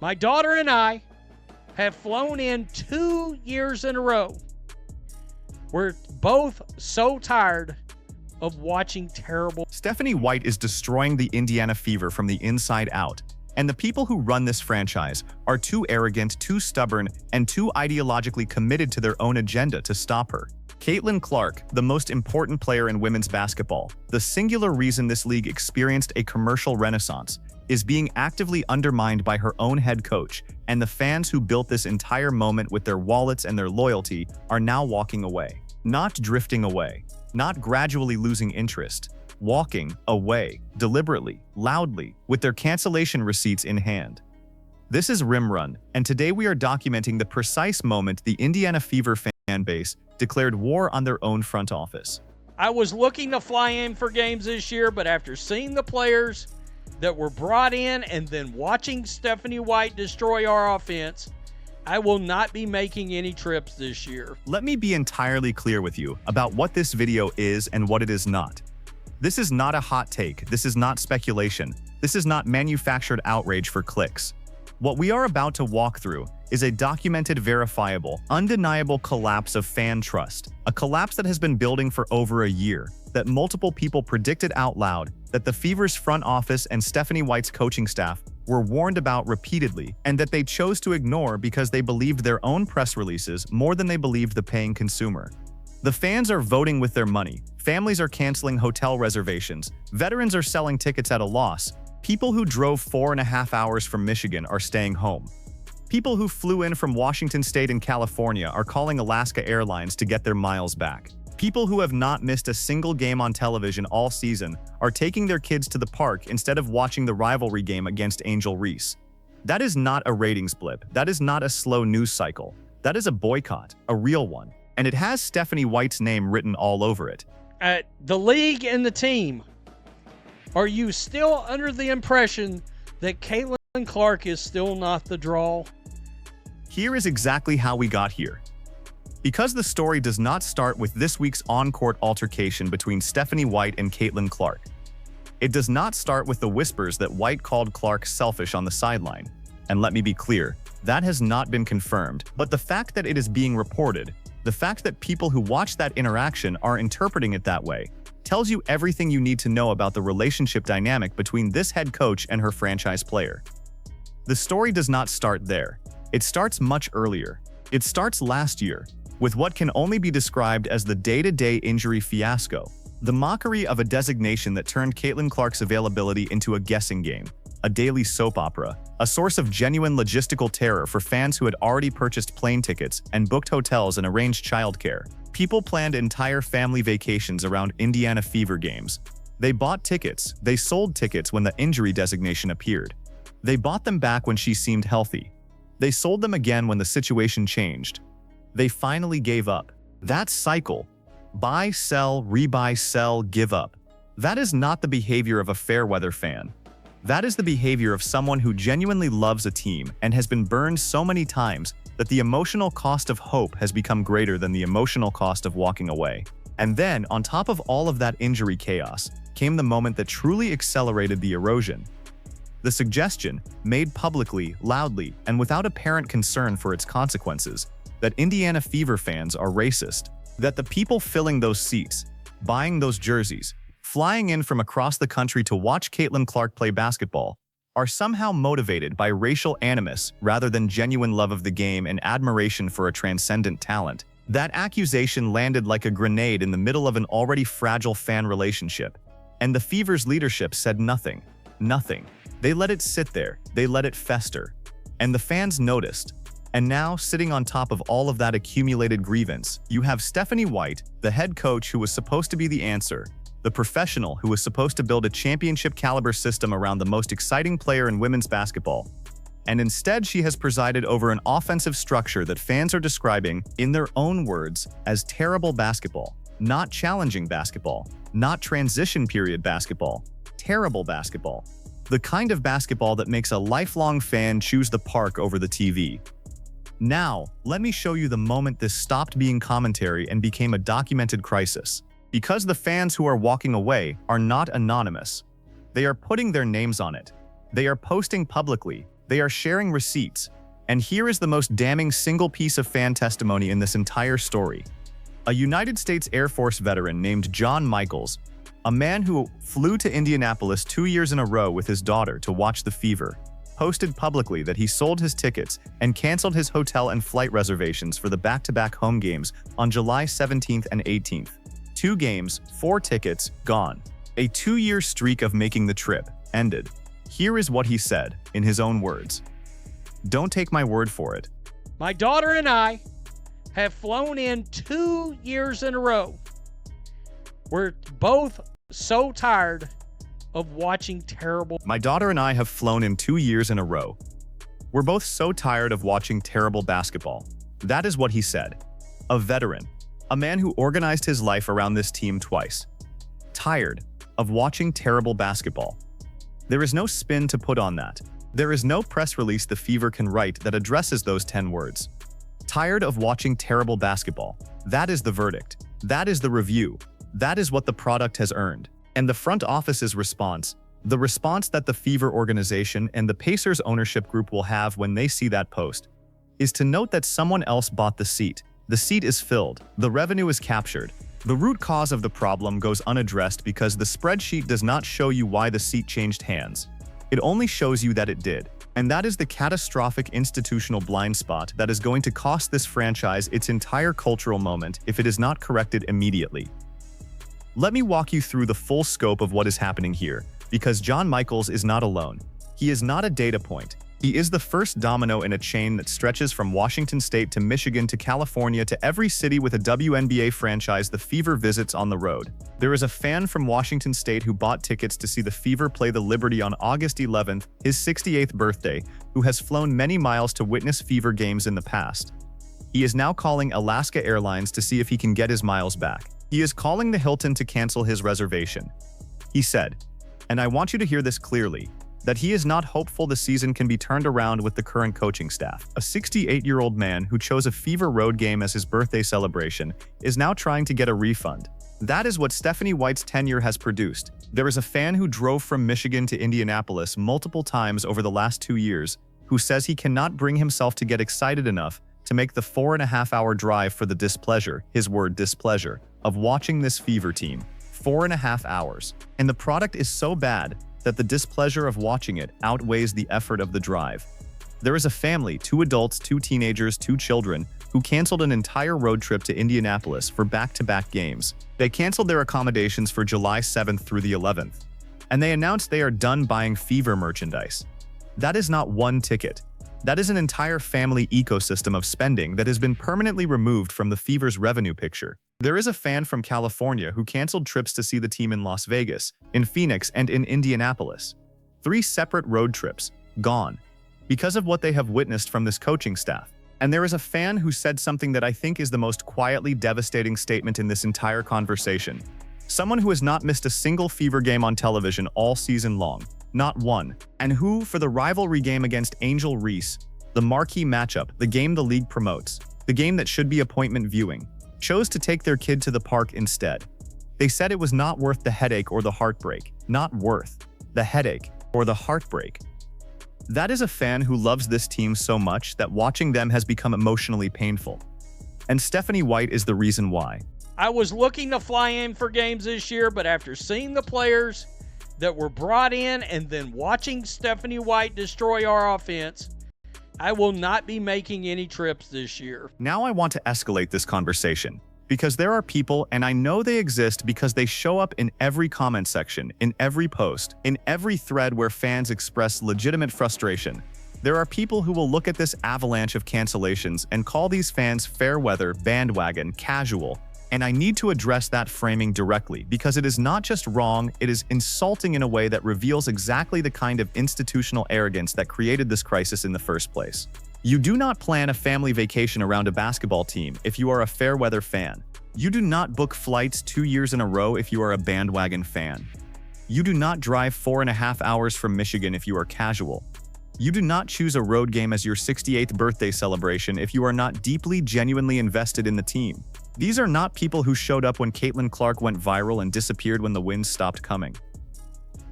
My daughter and I have flown in 2 years in a row. We're both so tired of watching terrible. Stephanie White is destroying the Indiana Fever from the inside out, and the people who run this franchise are too arrogant, too stubborn, and too ideologically committed to their own agenda to stop her. Caitlin Clark, the most important player in women's basketball, the singular reason this league experienced a commercial renaissance, is being actively undermined by her own head coach, and the fans who built this entire moment with their wallets and their loyalty are now walking away. Not drifting away, not gradually losing interest, walking away, deliberately, loudly, with their cancellation receipts in hand. This is Rim Run, and today we are documenting the precise moment the Indiana Fever fan base declared war on their own front office. I was looking to fly in for games this year, but after seeing the players that were brought in and then watching Stephanie White destroy our offense, I will not be making any trips this year. Let me be entirely clear with you about what this video is and what it is not. This is not a hot take. This is not speculation. This is not manufactured outrage for clicks. What we are about to walk through is a documented, verifiable, undeniable collapse of fan trust, a collapse that has been building for over a year, that multiple people predicted out loud, that the Fever's front office and Stephanie White's coaching staff were warned about repeatedly, and that they chose to ignore because they believed their own press releases more than they believed the paying consumer. The fans are voting with their money, families are canceling hotel reservations, veterans are selling tickets at a loss, people who drove 4.5 hours from Michigan are staying home. People who flew in from Washington State and California are calling Alaska Airlines to get their miles back. People who have not missed a single game on television all season are taking their kids to the park instead of watching the rivalry game against Angel Reese. That is not a ratings blip. That is not a slow news cycle. That is a boycott, a real one. And it has Stephanie White's name written all over it. The league and the team, are you still under the impression that Caitlin Clark is still not the draw? Here is exactly how we got here. Because the story does not start with this week's on-court altercation between Stephanie White and Caitlin Clark. It does not start with the whispers that White called Clark selfish on the sideline. And let me be clear, that has not been confirmed, but the fact that it is being reported, the fact that people who watch that interaction are interpreting it that way, tells you everything you need to know about the relationship dynamic between this head coach and her franchise player. The story does not start there. It starts much earlier. It starts last year, with what can only be described as the day-to-day injury fiasco, the mockery of a designation that turned Caitlin Clark's availability into a guessing game, a daily soap opera, a source of genuine logistical terror for fans who had already purchased plane tickets and booked hotels and arranged childcare. People planned entire family vacations around Indiana Fever games. They bought tickets, they sold tickets when the injury designation appeared. They bought them back when she seemed healthy. They sold them again when the situation changed. They finally gave up. That cycle, buy, sell, rebuy, sell, give up, that is not the behavior of a fair-weather fan. That is the behavior of someone who genuinely loves a team and has been burned so many times that the emotional cost of hope has become greater than the emotional cost of walking away. And then, on top of all of that injury chaos, came the moment that truly accelerated the erosion. The suggestion, made publicly, loudly, and without apparent concern for its consequences, that Indiana Fever fans are racist, that the people filling those seats, buying those jerseys, flying in from across the country to watch Caitlin Clark play basketball, are somehow motivated by racial animus rather than genuine love of the game and admiration for a transcendent talent. That accusation landed like a grenade in the middle of an already fragile fan relationship, and the Fever's leadership said nothing. Nothing. They let it sit there, they let it fester. And the fans noticed. And now, sitting on top of all of that accumulated grievance, you have Stephanie White, the head coach who was supposed to be the answer, the professional who was supposed to build a championship-caliber system around the most exciting player in women's basketball. And instead, she has presided over an offensive structure that fans are describing, in their own words, as terrible basketball. Not challenging basketball, not transition period basketball, terrible basketball. The kind of basketball that makes a lifelong fan choose the park over the TV. Now, let me show you the moment this stopped being commentary and became a documented crisis. Because the fans who are walking away are not anonymous. They are putting their names on it. They are posting publicly. They are sharing receipts. And here is the most damning single piece of fan testimony in this entire story. A United States Air Force veteran named John Michaels, a man who flew to Indianapolis 2 years in a row with his daughter to watch the Fever, posted publicly that he sold his tickets and canceled his hotel and flight reservations for the back-to-back home games on July 17th and 18th. 2 games, 4 tickets, gone. A 2-year streak of making the trip ended. Here is what he said, in his own words. Don't take my word for it. My daughter and I have flown in 2 years in a row. We're both so tired of watching terrible. My daughter and I have flown in 2 years in a row. We're both so tired of watching terrible basketball. That is what he said. A veteran, a man who organized his life around this team twice. Tired of watching terrible basketball. There is no spin to put on that. There is no press release the Fever can write that addresses those 10 words. Tired of watching terrible basketball. That is the verdict. That is the review. That is what the product has earned. And the front office's response, the response that the Fever organization and the Pacers ownership group will have when they see that post, is to note that someone else bought the seat. The seat is filled. The revenue is captured. The root cause of the problem goes unaddressed because the spreadsheet does not show you why the seat changed hands. It only shows you that it did. And that is the catastrophic institutional blind spot that is going to cost this franchise its entire cultural moment if it is not corrected immediately. Let me walk you through the full scope of what is happening here, because John Michaels is not alone. He is not a data point. He is the first domino in a chain that stretches from Washington State to Michigan to California to every city with a WNBA franchise the Fever visits on the road. There is a fan from Washington State who bought tickets to see the Fever play the Liberty on August 11th, his 68th birthday, who has flown many miles to witness Fever games in the past. He is now calling Alaska Airlines to see if he can get his miles back. He is calling the Hilton to cancel his reservation. He said, and I want you to hear this clearly, that he is not hopeful the season can be turned around with the current coaching staff. A 68-year-old man who chose a Fever road game as his birthday celebration is now trying to get a refund. That is what Stephanie White's tenure has produced. There is a fan who drove from Michigan to Indianapolis multiple times over the last 2 years who says he cannot bring himself to get excited enough to make the 4.5-hour drive for the displeasure, his word displeasure, of watching this Fever team. 4.5 hours. And the product is so bad that the displeasure of watching it outweighs the effort of the drive. There is a family, 2 adults, 2 teenagers, 2 children, who canceled an entire road trip to Indianapolis for back-to-back games. They canceled their accommodations for July 7th through the 11th, and they announced they are done buying Fever merchandise. That is not one ticket. That is an entire family ecosystem of spending that has been permanently removed from the Fever's revenue picture. There is a fan from California who canceled trips to see the team in Las Vegas, in Phoenix, and in Indianapolis. 3 separate road trips, gone, because of what they have witnessed from this coaching staff. And there is a fan who said something that I think is the most quietly devastating statement in this entire conversation. Someone who has not missed a single Fever game on television all season long, not one, and who, for the rivalry game against Angel Reese, the marquee matchup, the game the league promotes, the game that should be appointment viewing, chose to take their kid to the park instead. They said it was not worth the headache or the heartbreak, not worth the headache or the heartbreak. That is a fan who loves this team so much that watching them has become emotionally painful. And Stephanie White is the reason why. I was looking to fly in for games this year, but after seeing the players that were brought in and then watching Stephanie White destroy our offense, I will not be making any trips this year. Now I want to escalate this conversation, because there are people, and I know they exist because they show up in every comment section, in every post, in every thread where fans express legitimate frustration. There are people who will look at this avalanche of cancellations and call these fans fair weather, bandwagon, casual. And I need to address that framing directly because it is not just wrong, it is insulting in a way that reveals exactly the kind of institutional arrogance that created this crisis in the first place. You do not plan a family vacation around a basketball team if you are a fair weather fan. You do not book flights 2 years in a row if you are a bandwagon fan. You do not drive 4.5 hours from Michigan if you are casual. You do not choose a road game as your 68th birthday celebration if you are not deeply, genuinely invested in the team. These are not people who showed up when Caitlin Clark went viral and disappeared when the wins stopped coming.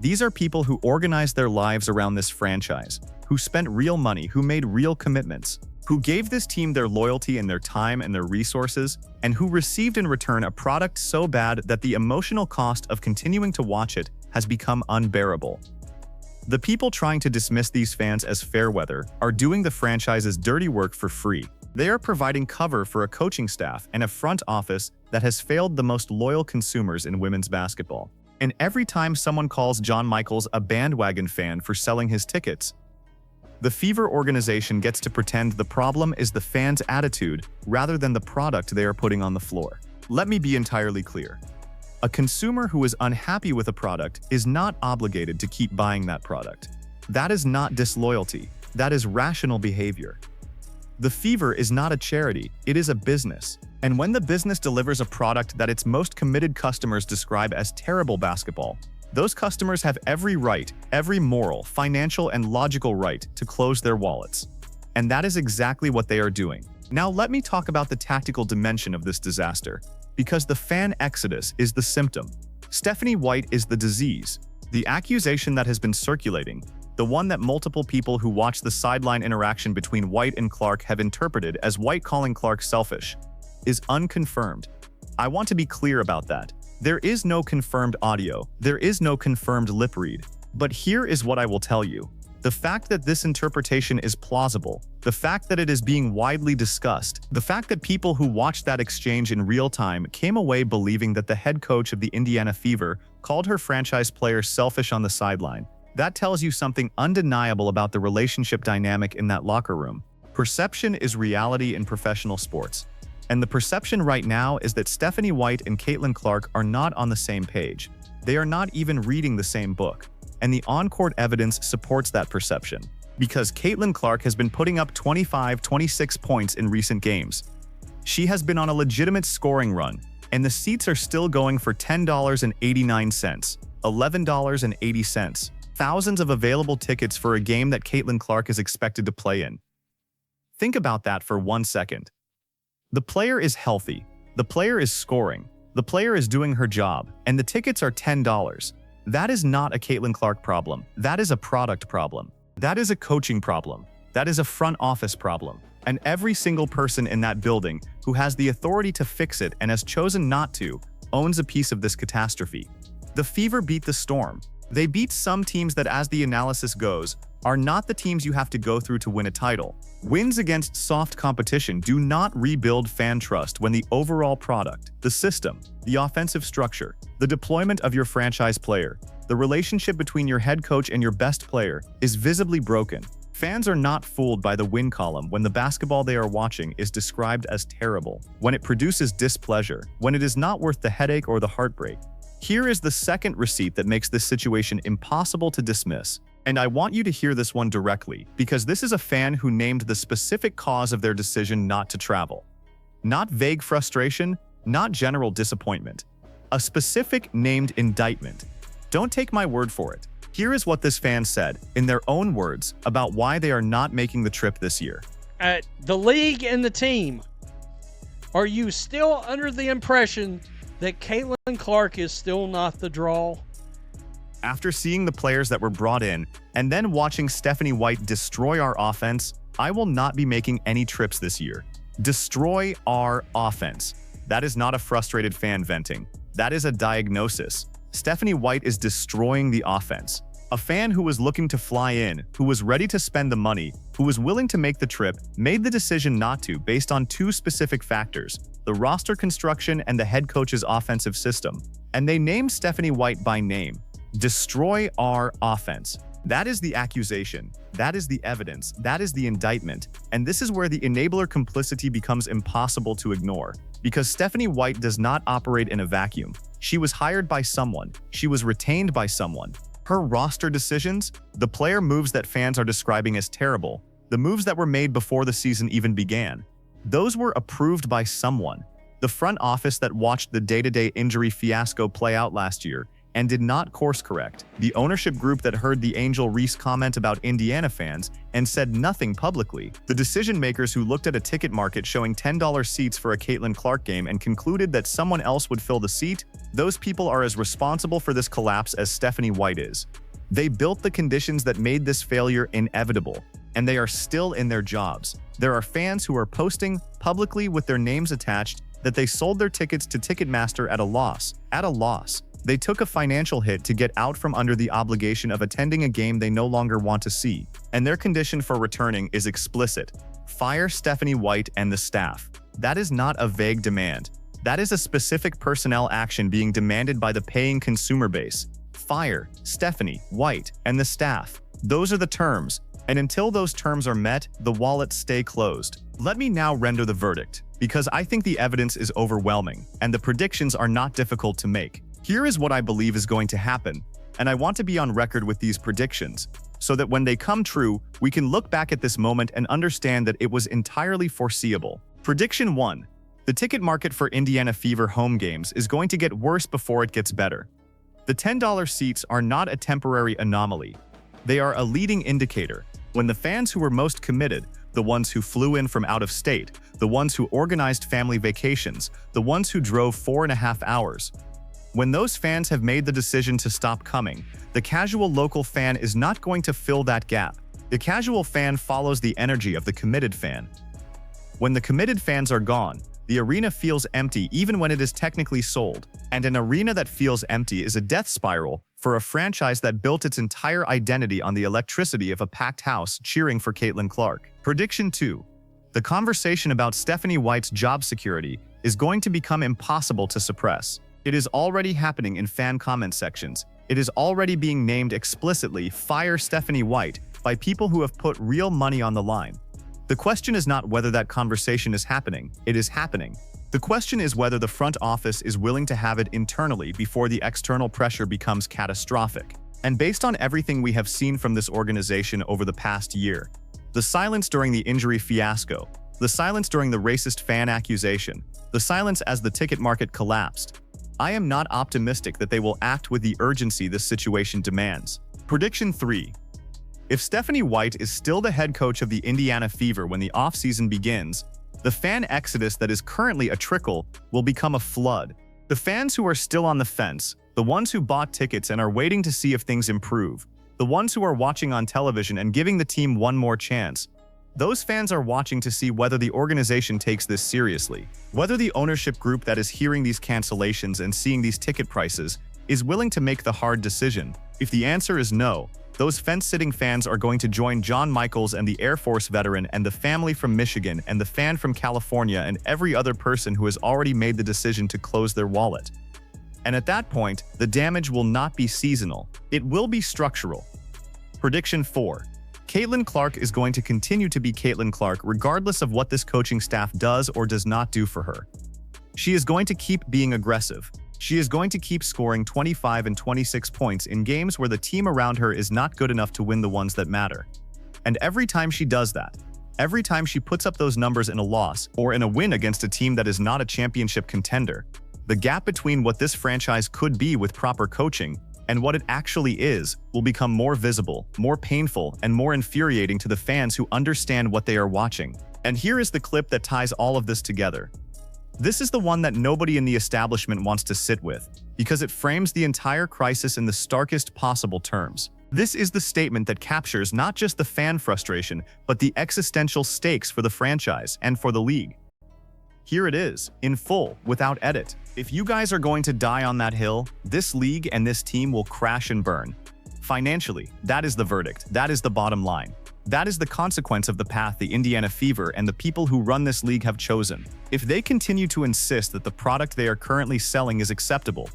These are people who organized their lives around this franchise, who spent real money, who made real commitments, who gave this team their loyalty and their time and their resources, and who received in return a product so bad that the emotional cost of continuing to watch it has become unbearable. The people trying to dismiss these fans as fair weather are doing the franchise's dirty work for free. They are providing cover for a coaching staff and a front office that has failed the most loyal consumers in women's basketball. And every time someone calls John Michaels a bandwagon fan for selling his tickets, the Fever organization gets to pretend the problem is the fans' attitude rather than the product they are putting on the floor. Let me be entirely clear. A consumer who is unhappy with a product is not obligated to keep buying that product. That is not disloyalty. That is rational behavior. The Fever is not a charity, it is a business. And when the business delivers a product that its most committed customers describe as terrible basketball, those customers have every right, every moral, financial, and logical right to close their wallets. And that is exactly what they are doing. Now let me talk about the tactical dimension of this disaster, because the fan exodus is the symptom. Stephanie White is the disease. The accusation that has been circulating, the one that multiple people who watch the sideline interaction between White and Clark have interpreted as White calling Clark selfish, is unconfirmed. I want to be clear about that. There is no confirmed audio, there is no confirmed lip read. But here is what I will tell you. The fact that this interpretation is plausible, the fact that it is being widely discussed, the fact that people who watched that exchange in real time came away believing that the head coach of the Indiana Fever called her franchise player selfish on the sideline, that tells you something undeniable about the relationship dynamic in that locker room. Perception is reality in professional sports. And the perception right now is that Stephanie White and Caitlin Clark are not on the same page. They are not even reading the same book. And the on-court evidence supports that perception. Because Caitlin Clark has been putting up 25-26 points in recent games. She has been on a legitimate scoring run, and the seats are still going for $10.89, $11.80. Thousands of available tickets for a game that Caitlin Clark is expected to play in. Think about that for 1 second. The player is healthy, the player is scoring, the player is doing her job, and the tickets are $10. That is not a Caitlin Clark problem. That is a product problem. That is a coaching problem. That is a front office problem. And every single person in that building who has the authority to fix it and has chosen not to owns a piece of this catastrophe. The Fever beat the Storm. They beat some teams that, as the analysis goes, are not the teams you have to go through to win a title. Wins against soft competition do not rebuild fan trust when the overall product, the system, the offensive structure, the deployment of your franchise player, the relationship between your head coach and your best player is visibly broken. Fans are not fooled by the win column when the basketball they are watching is described as terrible, when it produces displeasure, when it is not worth the headache or the heartbreak. Here is the second receipt that makes this situation impossible to dismiss. And I want you to hear this one directly, because this is a fan who named the specific cause of their decision not to travel. Not vague frustration, not general disappointment. A specific named indictment. Don't take my word for it. Here is what this fan said, in their own words, about why they are not making the trip this year. The league and the team, are you still under the impression that Caitlin Clark is still not the draw? After seeing the players that were brought in, and then watching Stephanie White destroy our offense, I will not be making any trips this year. Destroy our offense. That is not a frustrated fan venting. That is a diagnosis. Stephanie White is destroying the offense. A fan who was looking to fly in, who was ready to spend the money, who was willing to make the trip, made the decision not to based on two specific factors: the roster construction and the head coach's offensive system. And they named Stephanie White by name. Destroy our offense. That is the accusation. That is the evidence. That is the indictment. And this is where the enabler complicity becomes impossible to ignore. Because Stephanie White does not operate in a vacuum. She was hired by someone. She was retained by someone. Her roster decisions, the player moves that fans are describing as terrible, the moves that were made before the season even began, those were approved by someone. The front office that watched the day-to-day injury fiasco play out last year and did not course correct. The ownership group that heard the Angel Reese comment about Indiana fans and said nothing publicly. The decision makers who looked at a ticket market showing $10 seats for a Caitlin Clark game and concluded that someone else would fill the seat, those people are as responsible for this collapse as Stephanie White is. They built the conditions that made this failure inevitable, and they are still in their jobs. There are fans who are posting publicly with their names attached that they sold their tickets to Ticketmaster at a loss. At a loss. They took a financial hit to get out from under the obligation of attending a game they no longer want to see, and their condition for returning is explicit. Fire Stephanie White and the staff. That is not a vague demand. That is a specific personnel action being demanded by the paying consumer base. Fire Stephanie White and the staff. Those are the terms, and until those terms are met, the wallets stay closed. Let me now render the verdict, because I think the evidence is overwhelming, and the predictions are not difficult to make. Here is what I believe is going to happen, and I want to be on record with these predictions, so that when they come true, we can look back at this moment and understand that it was entirely foreseeable. Prediction 1. The ticket market for Indiana Fever home games is going to get worse before it gets better. The $10 seats are not a temporary anomaly. They are a leading indicator. When the fans who were most committed, the ones who flew in from out of state, the ones who organized family vacations, the ones who drove 4.5 hours, when those fans have made the decision to stop coming, the casual local fan is not going to fill that gap. The casual fan follows the energy of the committed fan. When the committed fans are gone, the arena feels empty even when it is technically sold, and an arena that feels empty is a death spiral for a franchise that built its entire identity on the electricity of a packed house cheering for Caitlin Clark. Prediction 2. The conversation about Stephanie White's job security is going to become impossible to suppress. It is already happening in fan comment sections. It is already being named explicitly "Fire Stephanie White" by people who have put real money on the line. The question is not whether that conversation is happening, it is happening. The question is whether the front office is willing to have it internally before the external pressure becomes catastrophic. And based on everything we have seen from this organization over the past year, the silence during the injury fiasco, the silence during the racist fan accusation, the silence as the ticket market collapsed, I am not optimistic that they will act with the urgency this situation demands. Prediction 3. If Stephanie White is still the head coach of the Indiana Fever when the offseason begins, the fan exodus that is currently a trickle will become a flood. The fans who are still on the fence, the ones who bought tickets and are waiting to see if things improve, the ones who are watching on television and giving the team one more chance, those fans are watching to see whether the organization takes this seriously, whether the ownership group that is hearing these cancellations and seeing these ticket prices is willing to make the hard decision. If the answer is no, those fence-sitting fans are going to join John Michaels and the Air Force veteran and the family from Michigan and the fan from California and every other person who has already made the decision to close their wallet. And at that point, the damage will not be seasonal. It will be structural. Prediction 4. Caitlin Clark is going to continue to be Caitlin Clark regardless of what this coaching staff does or does not do for her. She is going to keep being aggressive. She is going to keep scoring 25 and 26 points in games where the team around her is not good enough to win the ones that matter. And every time she does that, every time she puts up those numbers in a loss or in a win against a team that is not a championship contender, the gap between what this franchise could be with proper coaching and what it actually is will become more visible, more painful, and more infuriating to the fans who understand what they are watching. And here is the clip that ties all of this together. This is the one that nobody in the establishment wants to sit with, because it frames the entire crisis in the starkest possible terms. This is the statement that captures not just the fan frustration, but the existential stakes for the franchise and for the league. Here it is, in full, without edit. If you guys are going to die on that hill, this league and this team will crash and burn. Financially, that is the verdict. That is the bottom line. That is the consequence of the path the Indiana Fever and the people who run this league have chosen. If they continue to insist that the product they are currently selling is acceptable,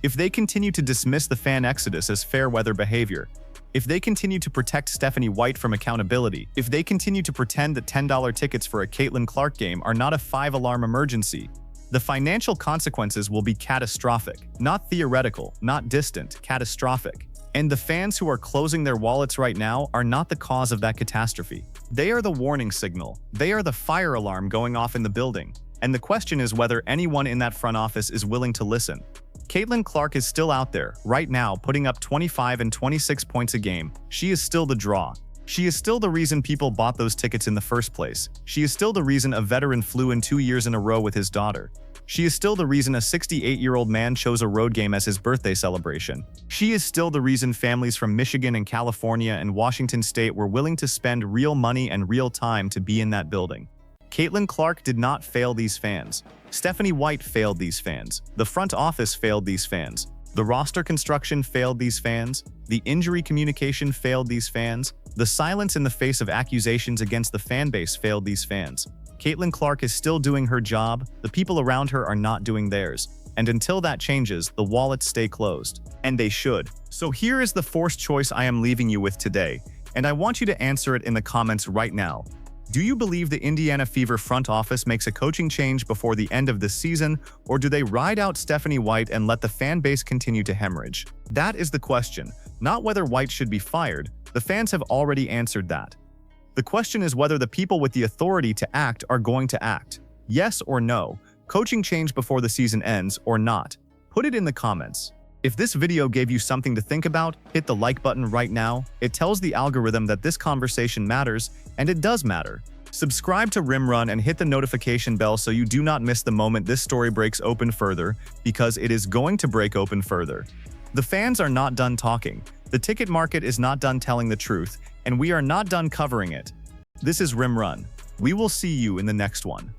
if they continue to dismiss the fan exodus as fair weather behavior, if they continue to protect Stephanie White from accountability, if they continue to pretend that $10 tickets for a Caitlin Clark game are not a 5-alarm emergency, the financial consequences will be catastrophic. Not theoretical, not distant, catastrophic. And the fans who are closing their wallets right now are not the cause of that catastrophe. They are the warning signal. They are the fire alarm going off in the building. And the question is whether anyone in that front office is willing to listen. Caitlin Clark is still out there, right now, putting up 25 and 26 points a game. She is still the draw. She is still the reason people bought those tickets in the first place. She is still the reason a veteran flew in 2 years in a row with his daughter. She is still the reason a 68-year-old man chose a road game as his birthday celebration. She is still the reason families from Michigan and California and Washington State were willing to spend real money and real time to be in that building. Caitlin Clark did not fail these fans. Stephanie White failed these fans. The front office failed these fans. The roster construction failed these fans. The injury communication failed these fans. The silence in the face of accusations against the fan base failed these fans. Caitlin Clark is still doing her job. The people around her are not doing theirs. And until that changes, the wallets stay closed. And they should. So here is the forced choice I am leaving you with today, and I want you to answer it in the comments right now. Do you believe the Indiana Fever front office makes a coaching change before the end of this season, or do they ride out Stephanie White and let the fan base continue to hemorrhage? That is the question, not whether White should be fired. The fans have already answered that. The question is whether the people with the authority to act are going to act. Yes or no, coaching change before the season ends or not? Put it in the comments. If this video gave you something to think about, hit the like button right now. It tells the algorithm that this conversation matters, and it does matter. Subscribe to Rimrun and hit the notification bell so you do not miss the moment this story breaks open further, because it is going to break open further. The fans are not done talking, the ticket market is not done telling the truth, and we are not done covering it. This is Rimrun. We will see you in the next one.